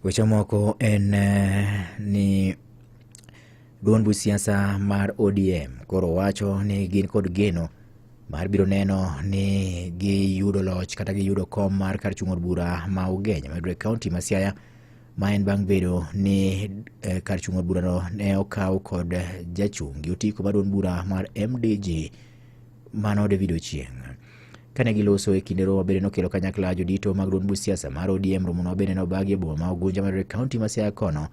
Weche moko en ni duond buch siasa mar ODM koro wacho ni gin kod geno mar biro neno ni giyudo loch kata giyudo kom mar kar chung' od bura ma Ugenya mayudore e kaunti ma Siaya, ma en bang' bedo ni kar chung' od burano ne okaw kod jachung' gi otiko mar duond bura mar MDG mano David Ochieng'. Kane giloso e kindero mabende nokelo kanyakla jodito mag duond buch siasa mar ODM. Romono mabende nobagi e boma ma Ugunja mayudore e kaunti ma Siaya kono.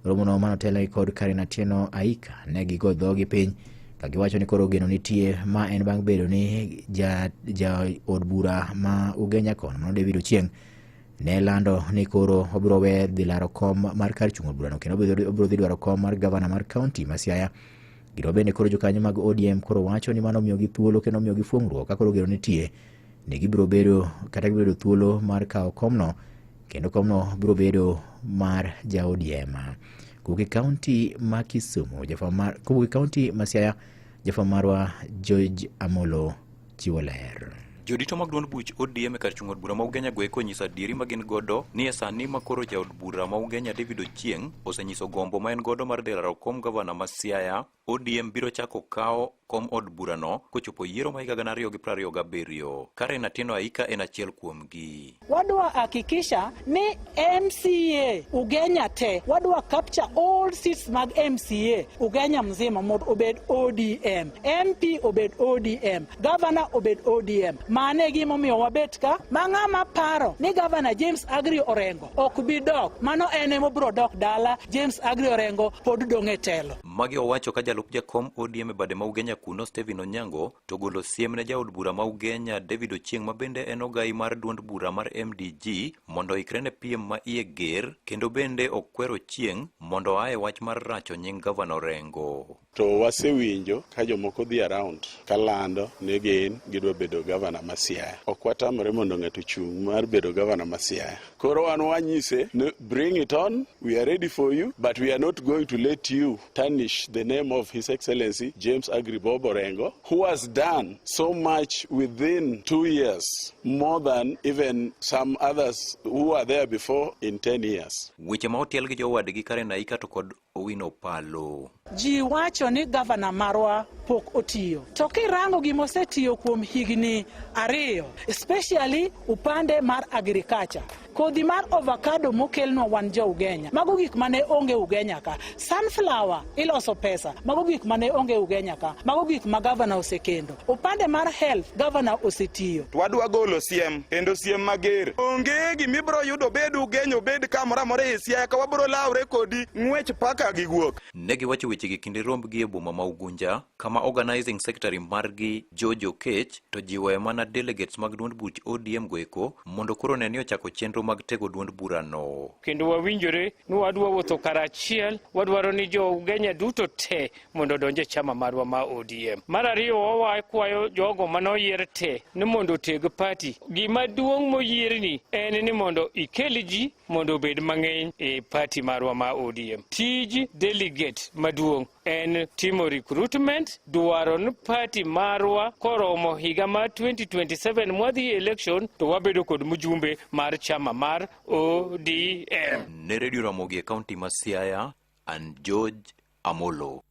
Romono manotelo kod Karen Atieno Aika ne gigo dhogi piny ka giwacho ni koro geno nitie, ma en bang' bedo ni ja od bura ma Ugenya kono mano David Ochieng' ne lando ni koro obiro we dhi laro kom mar kar chung' od burano kendo obiro dhi dwaro kom mar gavana mar kaunti ma Siaya. Gino bende koro jokanyo mag ODM koro wacho ni mano miyogi thuolo kendo miyogi fuong'ruok ka koro geno nitie ni gibiro bedo kata gibiro bedo thuolo mar kawo komno, kendo komno biro bedo mar ja ODM. Kuki kaunti ma Kisumu, kuki kaunti ma Siaya, jafwambo marwa George Amolo chiwo ler. Jodito mag duond buch ODM kar chung' od bura ma Ugenya goeko nyiso adieri ma gin godo ni e sani ma koro ja od bura ma Ugenya David Ochieng' osenyiso gombo ma en godo mar dhi laro kom gavana ma Siaya. ODM biro chako kawo kom od burano kochopo yiero ma higa 2027. Karen Atieno Aika en achiel kuomgi. Wadwa hakikisha ni MCA Ugenya te, wadwa capture all seats mag MCA Ugenya mzima mod obed ODM, MP obed ODM, governor obed ODM. Mane gimo miyo wabet ka mang'ama paro ni governor James Agri Orengo ok bi dok, mano ene mobro dok dala. James Agri Orengo pod dong' e telo. Magi owacho ka jalup jakom ODM e bade ma Ugenya kuno Stephen Onyango to golo siem ne jaod bura ma Ugenya David Ochieng' ma bende en ogai mar duond bura mar MDG mondo ikre ne piem ma iye ger, kendo bende okwero Ochieng' mondo ae wach mar racho nying gavana Orengo. To wasewinjo ka jomoko dhi around kalando ni gin gidwa bedo gavana ma Siaya. Ok watamre mondo ng'ato chung' mar bedo gavana ma Siaya. Koro wan wanyise, bring it on, we are ready for you, but we are not going to let you tarnish the name of His Excellency James Agri Bob Orengo, who has done so much within 2 years, more than even some others who were there before in 10 years. Weche ma otiel gi jowadgi Karen Aika to kod Owino Palo. Ji wacho ni gavana marwa pok otiyo. To kirango gimosetiyo kuom higni 2, especially upande mar agriculture. Kodhi mar avocado mokelno wan jo Ugenya. Mago gik mane onge Ugenya ka. Sunflower iloso pesa. Mago gik mane onge Ugenya ka. Mago gik ma gavana osekendo. Upande mar health gavana osetiyo. Wadwa golo siem, kendo siem mager. Onge gimibro yudo bed Ugenya bed kamoro amora e Siaya ka wabro lawre kodi ng'wech paka gi guok. Negi wacho weche gi kinde rombgi e boma ma Ugunja, kama organizing secretary margi George Okech to jiwo mana delegates mag duond buch ODM goeko mondo koro ne ni ochako chenro mag tego duond burano. Kendo wawinjore ni wadwa wuotho karachiel, wadwaro ni jo Ugenya duto te mondo donje chama marwa ma ODM. Mar ariyo wakwayo jogo manoyier te ni mondo teg party. Gima duong' moyierni en ni mondo ikel ji mondo bed mang'eny e party marwa ma ODM. Tij delegate maduong' en timo recruitment, dwaro ni party marwa koromo higa mar 2027 mwadhi election to wabedo kod mjumbe mar chama mar ODM. Ne Radio Ramogi e kaunti ma Siaya, an George Amolo.